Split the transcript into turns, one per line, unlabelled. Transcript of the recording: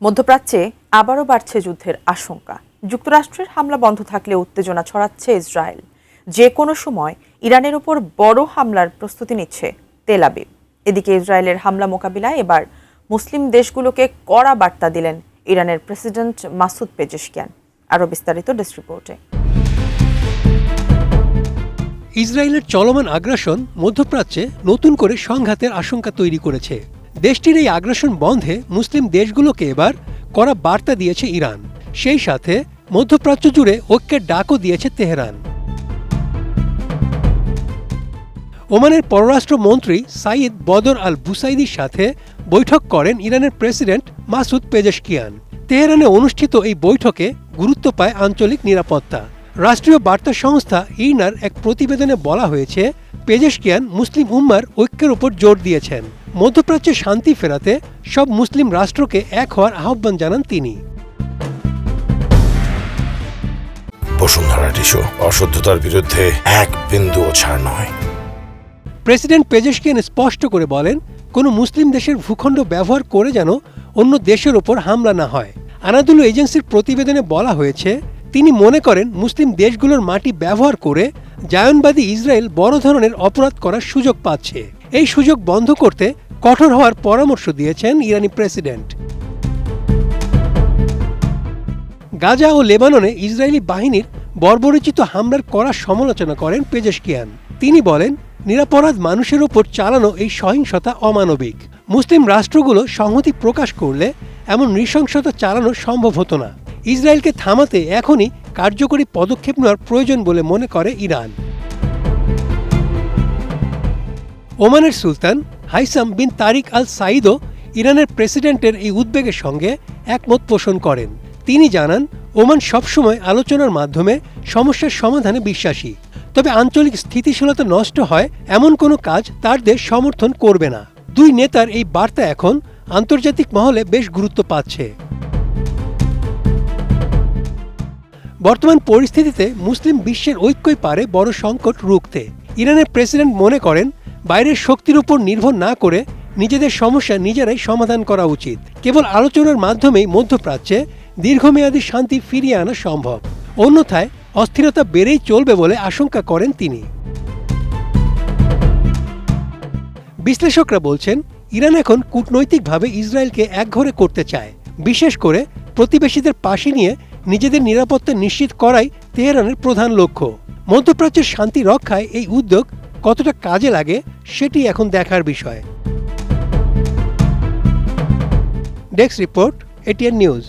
মধ্যপ্রাচ্যে আবারও বাড়ছে যুদ্ধের আশঙ্কা। যুক্তরাষ্ট্রের হামলা বন্ধ থাকলে উত্তেজনা ছড়াচ্ছে ইসরায়েল। যে কোনো সময় ইরানের উপর বড় হামলার প্রস্তুতি নিচ্ছে তেল আবিব। এদিকে ইসরায়েলের হামলা মোকাবিলায় এবার মুসলিম দেশগুলোকে কড়া বার্তা দিলেন ইরানের প্রেসিডেন্ট মাসুদ পেজেশকিয়ান। আরও বিস্তারিত ডেস্ক রিপোর্টে।
ইসরায়েলের চলমান আগ্রাসন মধ্যপ্রাচ্যে নতুন করে সংঘাতের আশঙ্কা তৈরি করেছে। দেশটির এই আগ্রাসন বন্ধে মুসলিম দেশগুলোকে এবার কড়া বার্তা দিয়েছে ইরান। সেই সাথে মধ্যপ্রাচ্য জুড়ে ঐক্যের ডাকও দিয়েছে তেহরান। ওমানের পররাষ্ট্রমন্ত্রী সাইদ বদর আল বুসাইদির সাথে বৈঠক করেন ইরানের প্রেসিডেন্ট মাসুদ পেজেশকিয়ান। তেহরানে অনুষ্ঠিত এই বৈঠকে গুরুত্ব পায় আঞ্চলিক নিরাপত্তা। রাষ্ট্রীয় বার্তা সংস্থা ইরনার এক প্রতিবেদনে বলা হয়েছে, পেজেশকিয়ান মুসলিম উম্মার ঐক্যের উপর জোর দিয়েছেন। মধ্যপ্রাচ্যে শান্তি ফেরাতে সব মুসলিম রাষ্ট্রকে এক হওয়ার আহ্বান জানান তিনি।
বসুন্ধরা টিস্যু, অশুদ্ধতার বিরুদ্ধে এক বিন্দুও ছাড় নয়।
প্রেসিডেন্ট পেজেশকিয়ান স্পষ্ট করে বলেন, কোনো মুসলিম দেশের ভূখণ্ড ব্যবহার করে যেন অন্য দেশের ওপর হামলা না হয়। আনাদুলু এজেন্সির প্রতিবেদনে বলা হয়েছে, তিনি মনে করেন মুসলিম দেশগুলোর মাটি ব্যবহার করে জায়নবাদী ইসরায়েল বড় ধরনের অপরাধ করার সুযোগ পাচ্ছে। এই সুযোগ বন্ধ করতে কঠোর হওয়ার পরামর্শ দিয়েছেন ইরানি প্রেসিডেন্ট। গাজা ও লেবাননে ইসরায়েলি বাহিনীর বর্বরোচিত হামলার কড়া সমালোচনা করেন পেজেশকিয়ান। তিনি বলেন, নিরপরাধ মানুষের ওপর চালানো এই সহিংসতা অমানবিক। মুসলিম রাষ্ট্রগুলো সংহতি প্রকাশ করলে এমন নৃশংসতা চালানো সম্ভব হতো না। ইসরায়েলকে থামাতে এখনই কার্যকরী পদক্ষেপ নেওয়ার প্রয়োজন বলে মনে করে ইরান। ওমানের সুলতান হাইসাম বিন তারিক আল সাইদও ইরানের প্রেসিডেন্টের এই উদ্বেগের সঙ্গে একমত পোষণ করেন। তিনি জানান, ওমান সবসময় আলোচনার মাধ্যমে সমস্যার সমাধানে বিশ্বাসী। তবে আঞ্চলিক স্থিতিশীলতা নষ্ট হয় এমন কোনো কাজ তার দেশ সমর্থন করবে না। দুই নেতার এই বার্তা এখন আন্তর্জাতিক মহলে বেশ গুরুত্ব পাচ্ছে। বর্তমান পরিস্থিতিতে মুসলিম বিশ্বের ঐক্যই পারে বড় সংকট রুখতে। ইরানের প্রেসিডেন্ট মনে করেন, বাইরের শক্তির উপর নির্ভর না করে নিজেদের সমস্যা নিজেরাই সমাধান করা উচিত। কেবল আলোচনার মাধ্যমেই মধ্যপ্রাচ্যে দীর্ঘমেয়াদী শান্তি ফিরিয়ে আনা সম্ভব। অন্যথায় অস্থিরতা বেড়েই চলবে বলে আশঙ্কা করেন তিনি। বিশ্লেষকরা বলছেন, ইরান এখন কূটনৈতিকভাবে ইসরায়েলকে একঘরে করতে চায়। বিশেষ করে প্রতিবেশীদের পাশে নিয়ে নিজেদের নিরাপত্তা নিশ্চিত করাই তেহরানের প্রধান লক্ষ্য। মধ্যপ্রাচ্যের শান্তি রক্ষায় এই উদ্যোগ কতটা কাজে লাগে সেটি এখন দেখার বিষয়। Desk report, ATN news.